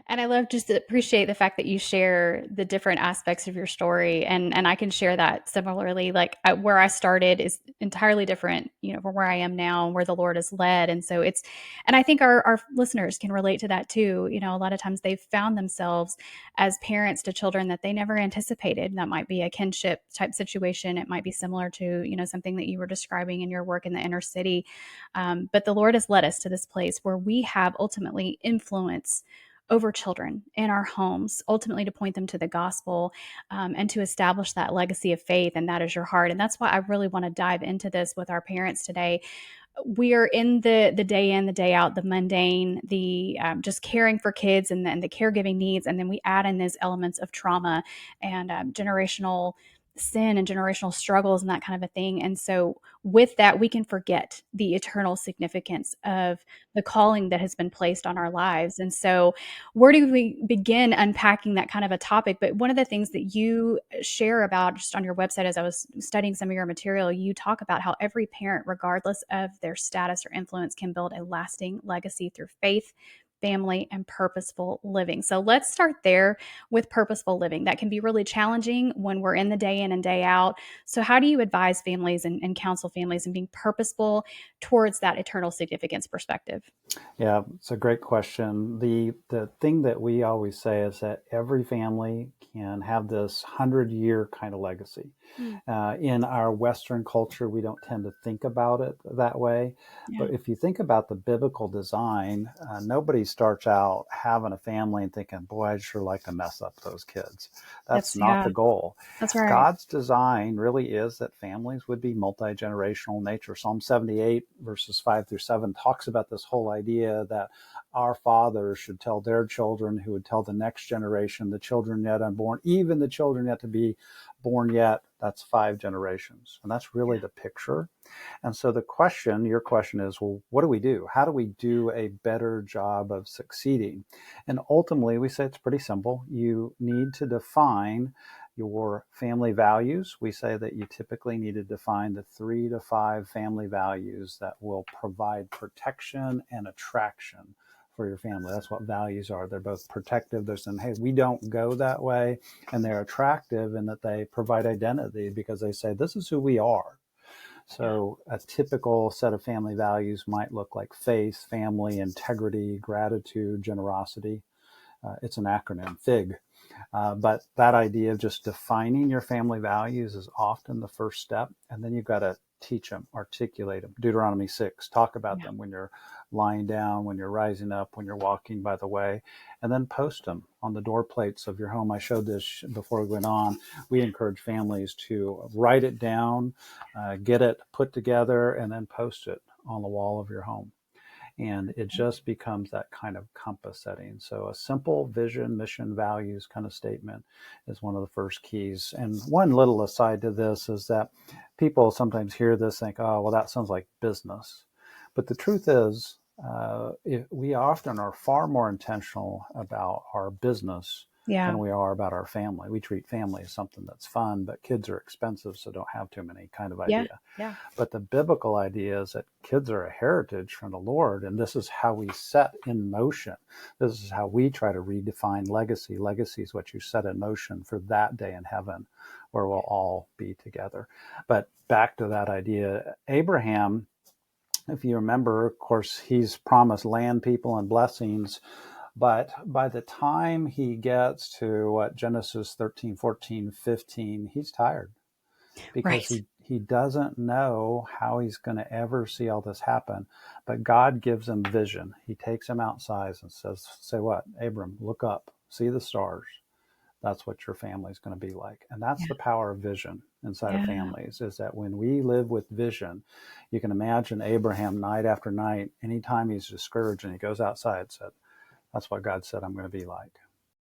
And I love just to appreciate the fact that you share the different aspects of your story. And I can share that similarly. Like where I started is entirely different, from where I am now and where the Lord has led. And so and I think our listeners can relate to that too. A lot of times they've found themselves as parents to children that they never anticipated. That might be a kinship type situation. It might be similar to, something that you were describing in your work in the inner city. But the Lord has led us to this place where we have ultimately influence over children in our homes, ultimately to point them to the gospel, and to establish that legacy of faith. And that is your heart. And that's why I really want to dive into this with our parents today. We are in the day in, the day out, the mundane, the just caring for kids and the caregiving needs. And then we add in these elements of trauma and generational sin and generational struggles and that kind of a thing. And so with that, we can forget the eternal significance of the calling that has been placed on our lives. And so where do we begin unpacking that kind of a topic? But one of the things that you share about just on your website, as I was studying some of your material, you talk about how every parent, regardless of their status or influence, can build a lasting legacy through faith, family, and purposeful living. So let's start there with purposeful living. That can be really challenging when we're in the day in and day out. So how do you advise families and counsel families in being purposeful towards that eternal significance perspective? Yeah, it's a great question. The thing that we always say is that every family can have this 100-year kind of legacy. Mm, In our Western culture, we don't tend to think about it that way. yeah, But if you think about the biblical design, nobody starts out having a family and thinking, boy, I'd sure like to mess up those kids. That's not yeah, the goal. that's right. God's design really is that families would be multi-generational in nature. Psalm 78, verses 5 through 7, talks about this whole idea that our fathers should tell their children, who would tell the next generation, the children yet unborn, even the children yet to be born yet. That's 5 generations. And that's really Yeah, the picture. And so your question is, well, what do we do? How do we do a better job of succeeding? And ultimately, we say it's pretty simple. You need to define your family values. We say that you typically need to define the 3 to 5 family values that will provide protection and attraction for your family. That's what values are. They're both protective. They're saying, hey, we don't go that way. And they're attractive in that they provide identity because they say, this is who we are. yeah, So a typical set of family values might look like faith, family, integrity, gratitude, generosity. It's an acronym, FIG. But that idea of just defining your family values is often the first step. And then you've got to teach them, articulate them. Deuteronomy 6, talk about yeah. them when you're lying down, when you're rising up, when you're walking by the way, and then post them on the door plates of your home. I showed this before we went on. We encourage families to write it down, get it put together, and then post it on the wall of your home. And it just becomes that kind of compass setting. So a simple vision, mission, values kind of statement is one of the first keys. And one little aside to this is that people sometimes hear this, think, oh, well, that sounds like business. But the truth is, we often are far more intentional about our business than Yeah. we are about our family. We treat family as something that's fun, but kids are expensive, so don't have too many kind of Yeah. idea. Yeah. But the biblical idea is that kids are a heritage from the Lord, and this is how we set in motion. This is how we try to redefine legacy. Legacy is what you set in motion for that day in heaven where we'll all be together. But back to that idea, Abraham, if you remember, of course, he's promised land, people, and blessings. But by the time he gets to what Genesis 13, 14, 15, he's tired because Right. he doesn't know how he's going to ever see all this happen. But God gives him vision. He takes him outside and says, say what? Abram, look up, see the stars. That's what your family is going to be like. And that's Yeah. the power of vision inside of Yeah. families, is that when we live with vision, you can imagine Abraham night after night, anytime he's discouraged and he goes outside, said, that's what God said I'm going to be like.